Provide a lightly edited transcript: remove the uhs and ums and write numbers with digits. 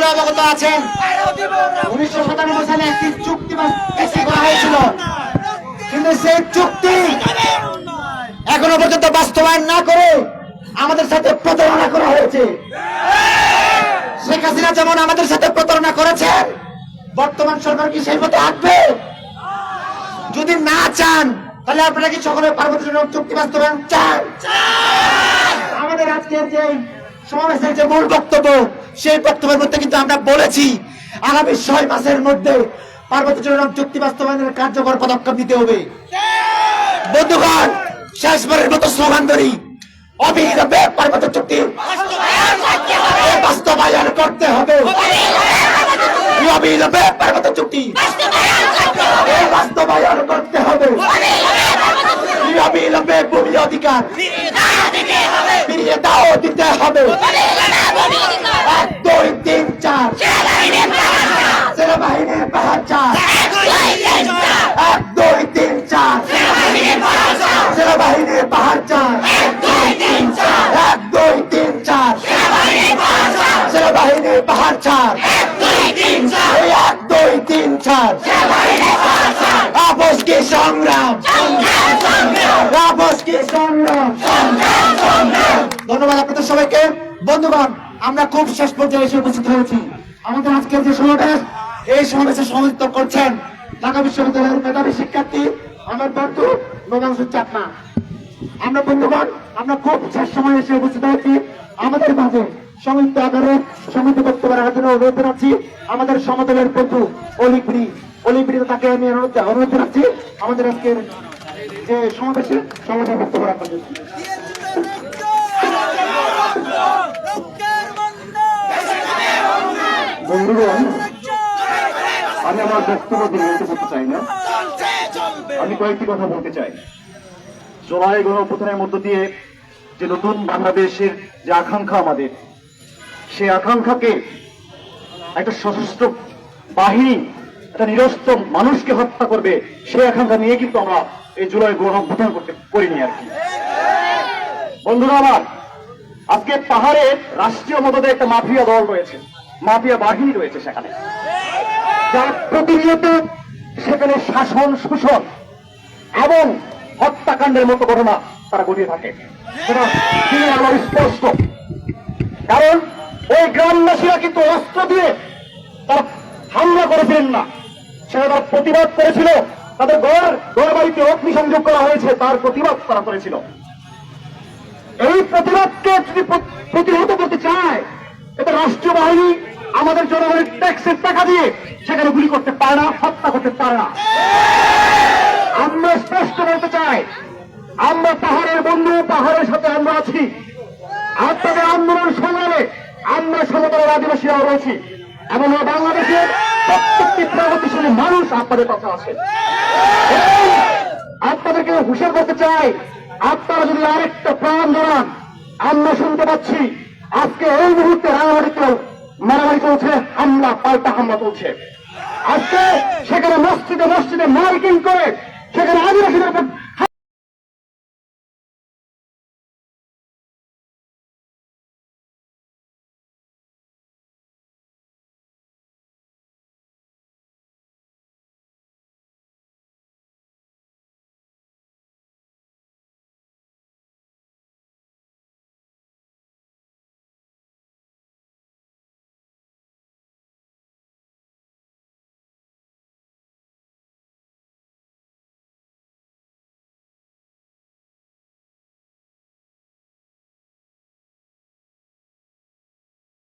আপনারা অবগত আছেন 1997 সালে একটি চুক্তি করা হয়েছিল, কিন্তু সেই চুক্তি এখনো পর্যন্ত বাস্তবায়ন না করে আমাদের সাথে প্রতারণা করা হয়েছে। শেখ হাসিনা যেমন আমাদের সাথে প্রতারণা করেছেন, বর্তমান সরকার কি সেই পথে হাঁটবে? যদি না চান তাহলে আপনারা কি সকলে পার্বত্য চুক্তি বাস্তবায়ন চান? আমাদের আজকের যে সমাবেশের যে মূল বক্তব্য, সেই বক্তব্যের মধ্যে কিন্তু আমরা বলেছি আগামী 6 মাসের মধ্যে পার্বত্য চুক্তি বাস্তবায়নের কার্যকর পদক্ষেপ নিতে হবে। বন্ধুগণ, শেষবারের মতো স্লোগান ধরি, অবিলম্বে পার্বত্য চুক্তি বাস্তবায়ন করতে হবে। অবিলম্বে পার্বত্য চুক্তি বাস্তবায়ন করতে হবে। অবিলম্বে ভূমি অধিকার ফিরিয়ে দাও দিতে হবে। 1 2 3 4 সেনাবাহিনীর পাহাড় 4 1 2 3 4 সেনাবাহিনীর পাহাড় 4 1 2 3 4 সেনাবাহিনীর পাহাড় 4 1 2 3 4 আপস কি সংগ্রাম, আপস কি সংগ্রাম। ধন্যবাদ আপনাদের সবাইকে। বন্ধুগণ, আমরা খুব শেষ পর্যায়ে এসে উপস্থিত হয়েছি। আমাদের আজকের যে সমাবেশ, এই সমাবেশে সভাপতিত্ব করছেন ঢাকা বিশ্ববিদ্যালয়ের মেধাবী শিক্ষার্থী আমার বন্ধু নোমাংশুর চাকমা। আমরা বন্ধুগণ, আমরা খুব শেষ সময় এসে উপস্থিত হয়েছি। আমাদের মাঝে সংযুক্ত আকারে সংযুক্ত বক্তব্য রাখার জন্য অনুরোধ জানাচ্ছি আমাদের সমতলের বন্ধু অলিব্রি, তাকে আমি অনুরোধ জানাচ্ছি আমাদের আজকের যে সমাবেশে সমাবেশের বক্তব্য রাখার জন্য। বন্ধুগণ, আমি আমার বক্তব্য দীর্ঘায়িত করতে চাই না, আমি কয়েকটি কথা বলতে চাই। জুলাই গণঅভ্যুত্থানের মধ্য দিয়ে যে নতুন বাংলাদেশের যে আকাঙ্ক্ষা আমাদের, সেই আকাঙ্ক্ষাকে একটা সশস্ত্র বাহিনী একটা নিরস্ত্র মানুষকে হত্যা করবে, সেই আকাঙ্ক্ষা নিয়ে কিন্তু আমরা এই জুলাই গণঅভ্যুত্থান করিনি আর কি। বন্ধুরা আমার, আজকে পাহাড়ের রাষ্ট্রীয় মদদে একটা মাফিয়া দল রয়েছে, মাফিয়া বাহিনী রয়েছে সেখানে, যারা প্রতিনিয়ত সেখানে শাসন শোষণ এবং হত্যাকাণ্ডের মতো ঘটনা তারা ঘটিয়ে থাকে। স্পষ্ট, কারণ ওই গ্রামবাসীরা কিন্তু অস্ত্র দিয়ে তারা হামলা করেছিলেন না, সেটা তারা প্রতিবাদ করেছিল। তাদের ঘর বাড়িতে অগ্নিসংযোগ করা হয়েছে, তার প্রতিবাদ তারা করেছিল। এই প্রতিবাদকে যদি প্রতিহত করতে চায়, এটা রাষ্ট্রীয় বাহিনী আমাদের জনগণের ট্যাক্সের টাকা দিয়ে সেখানে গুলি করতে পারে না, হত্যা করতে পারে না। আমরা স্পষ্ট বলতে চাই, আমরা পাহাড়ের বন্ধু, পাহাড়ের সাথে আমরা আছি। আপনাদের আন্দোলন সংগ্রামে আমরা সমতলের আদিবাসীরাও রয়েছি এবং বাংলাদেশের প্রত্যেকটি প্রগতিশীল মানুষ আপনাদের পাশে আছে। আপনাদেরকে হুঁশিয়ার করতে চাই, আপনারা যদি আরেকটা প্রাণ ধরান, আমরা শুনতে পাচ্ছি আজকে এই মুহূর্তে রাঙামাটিতেও মারামারি চলছে, হামলা পাল্টা হামলা চলছে। আজকে সেখানে মসজিদে মসজিদে মাইকিং করে সেখানে আদিবাসীদের